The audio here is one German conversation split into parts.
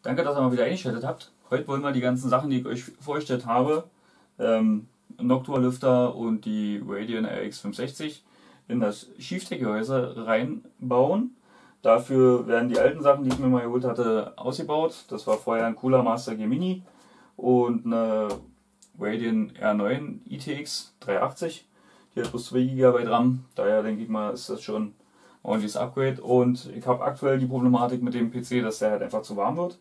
Danke, dass ihr mal wieder eingeschaltet habt. Heute wollen wir die ganzen Sachen, die ich euch vorgestellt habe, Noctua Lüfter und die Radian RX 560 in das Schieftech-Gehäuse reinbauen. Dafür werden die alten Sachen, die ich mir mal geholt hatte, ausgebaut. Das war vorher ein Cooler Master G Mini und eine Radian R9 ITX 380. Die hat bloß 2 GB RAM, daher denke ich mal, ist das schon ein ordentliches Upgrade. Und ich habe aktuell die Problematik mit dem PC, dass der halt einfach zu warm wird.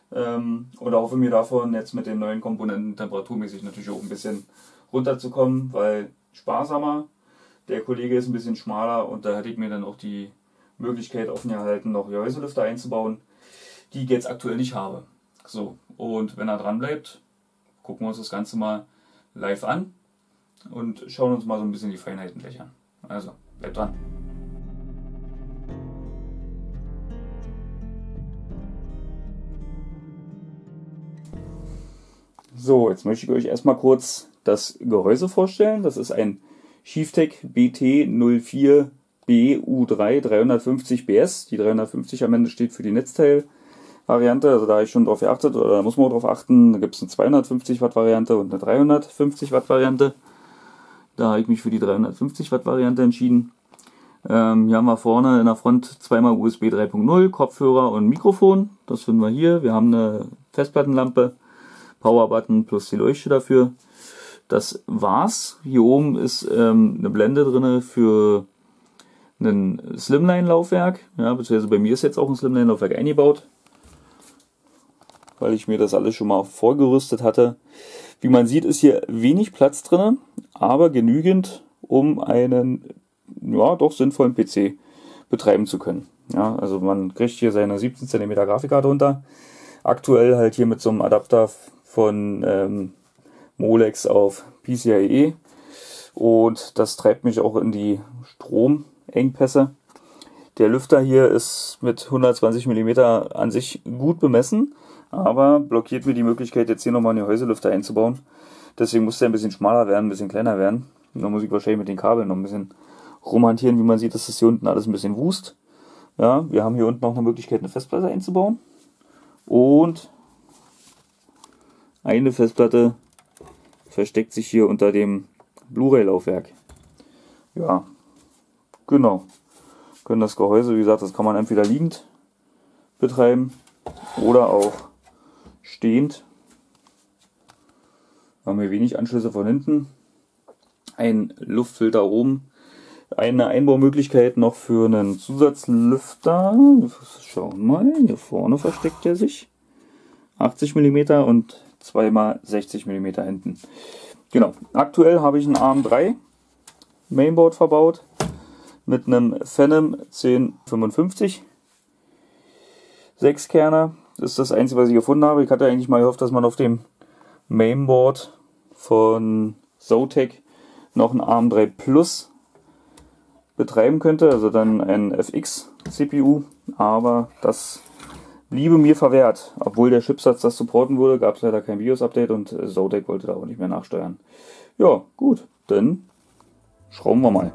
Und hoffe mir davon jetzt mit den neuen Komponenten temperaturmäßig natürlich auch ein bisschen runterzukommen, weil sparsamer, der Kollege ist ein bisschen schmaler und da hätte ich mir dann auch die Möglichkeit offen gehalten, noch Gehäuselüfter einzubauen, die ich jetzt aktuell nicht habe. So, und wenn er dran bleibt, gucken wir uns das Ganze mal live an und schauen uns mal so ein bisschen die Feinheiten gleich an. Also, bleibt dran. So, jetzt möchte ich euch erstmal kurz das Gehäuse vorstellen. Das ist ein Schieftech BT04 BU3 350 BS. Die 350 am Ende steht für die Netzteil-Variante. Also da habe ich schon drauf geachtet, oder da muss man auch drauf achten. Da gibt es eine 250 Watt Variante und eine 350 Watt Variante. Da habe ich mich für die 350 Watt Variante entschieden. Hier haben wir vorne in der Front zweimal USB 3.0, Kopfhörer und Mikrofon. Das finden wir hier. Wir haben eine Festplattenlampe, Power-Button plus die Leuchte dafür. Das war's. Hier oben ist eine Blende drin für ein Slimline-Laufwerk. Ja, beziehungsweise bei mir ist jetzt auch ein Slimline-Laufwerk eingebaut, weil ich mir das alles schon mal vorgerüstet hatte. Wie man sieht, ist hier wenig Platz drin, aber genügend, um einen doch sinnvollen PC betreiben zu können. Ja, also man kriegt hier seine 17 cm Grafikkarte runter. Aktuell halt hier mit so einem Adapter von Molex auf PCIe, und das treibt mich auch in die Stromengpässe. Der Lüfter hier ist mit 120 mm an sich gut bemessen, aber blockiert mir die Möglichkeit, jetzt hier nochmal einen Gehäuselüfter einzubauen. Deswegen muss der ein bisschen schmaler werden, ein bisschen kleiner werden. Und dann muss ich wahrscheinlich mit den Kabeln noch ein bisschen rumhantieren. Wie man sieht, ist das hier unten alles ein bisschen Wust. Ja, wir haben hier unten noch eine Möglichkeit, eine Festplatte einzubauen. Und eine Festplatte versteckt sich hier unter dem Blu-ray-Laufwerk. Ja, genau. Können das Gehäuse, wie gesagt, das kann man entweder liegend betreiben oder auch stehend. Wir haben hier wenig Anschlüsse von hinten. Ein Luftfilter oben. Eine Einbaumöglichkeit noch für einen Zusatzlüfter. Schauen wir mal, hier vorne versteckt er sich. 80 mm und 2x60 mm hinten. Genau, aktuell habe ich ein ARM3 Mainboard verbaut mit einem Phenom 1055 6-Kerner. Das ist das Einzige, was ich gefunden habe. Ich hatte eigentlich mal gehofft, dass man auf dem Mainboard von Zotac noch ein ARM3 Plus betreiben könnte, also dann ein FX CPU, aber das bliebe mir verwehrt. Obwohl der Chipsatz das supporten würde, gab es leider kein BIOS-Update und Zotac wollte da auch nicht mehr nachsteuern. Ja, gut, dann schrauben wir mal.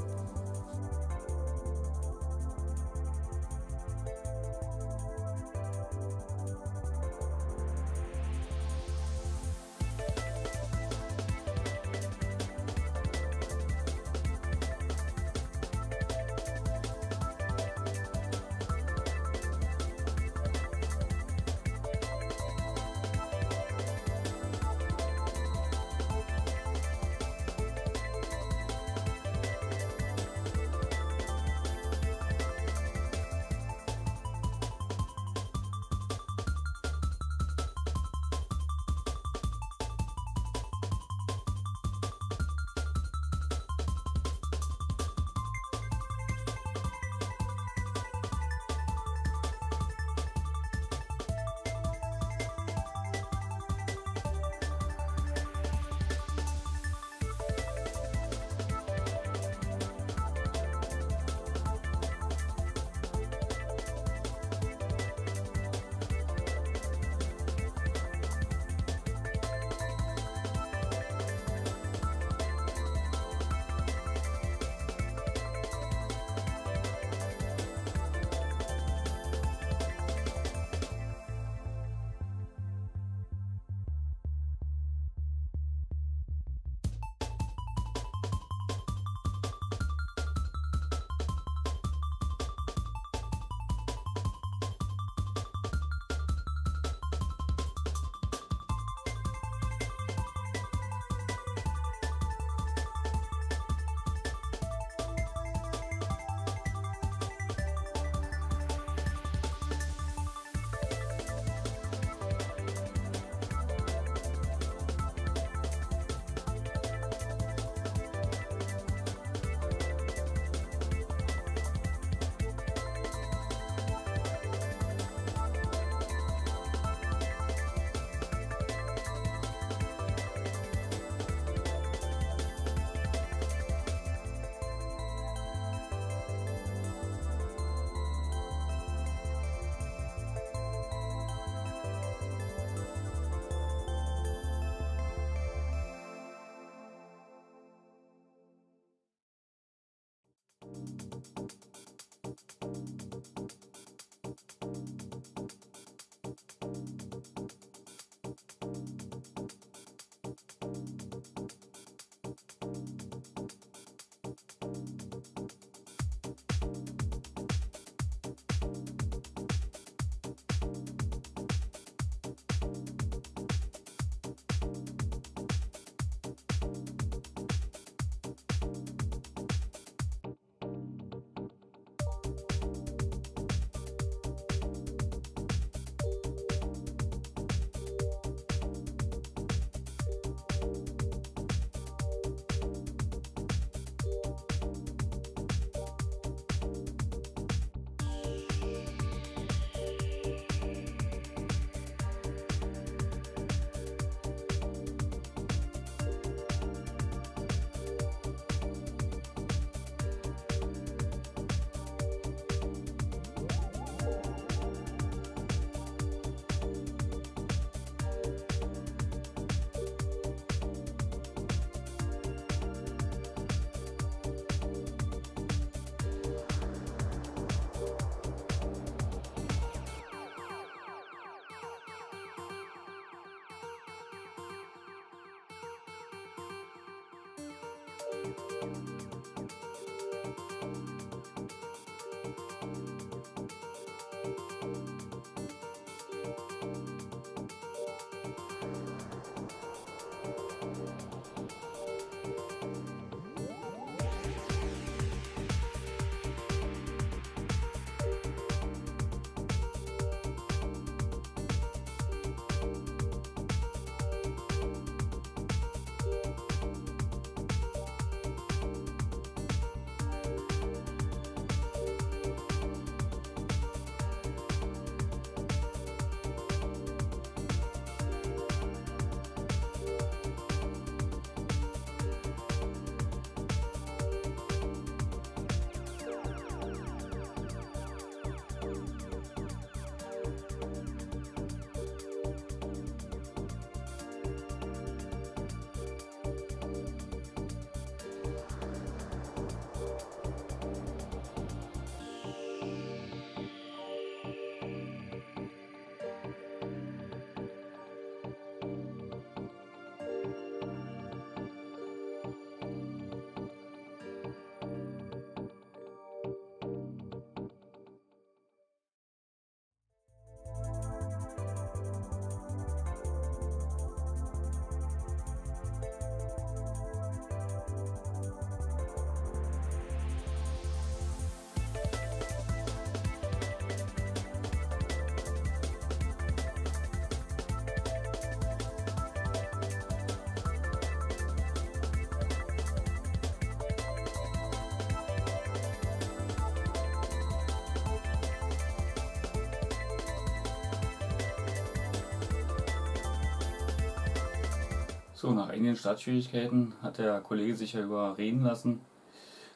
So, nach einigen Startschwierigkeiten hat der Kollege sich ja überreden lassen,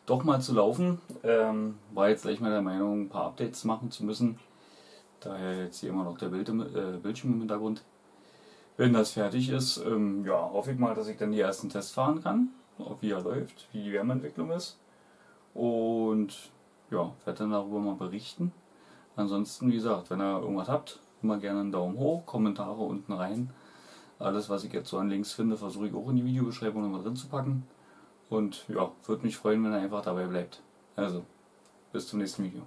doch mal zu laufen. War jetzt gleich mal der Meinung, ein paar Updates machen zu müssen. Daher jetzt hier immer noch der Bildschirm im Hintergrund. Wenn das fertig ist, ja, hoffe ich mal, dass ich dann die ersten Tests fahren kann, auch wie er läuft, wie die Wärmeentwicklung ist. Und ja, werde dann darüber mal berichten. Ansonsten, wie gesagt, wenn ihr irgendwas habt, immer gerne einen Daumen hoch, Kommentare unten rein. Alles, was ich jetzt so an Links finde, versuche ich auch in die Videobeschreibung nochmal drin zu packen. Und ja, würde mich freuen, wenn ihr einfach dabei bleibt. Also, bis zum nächsten Video.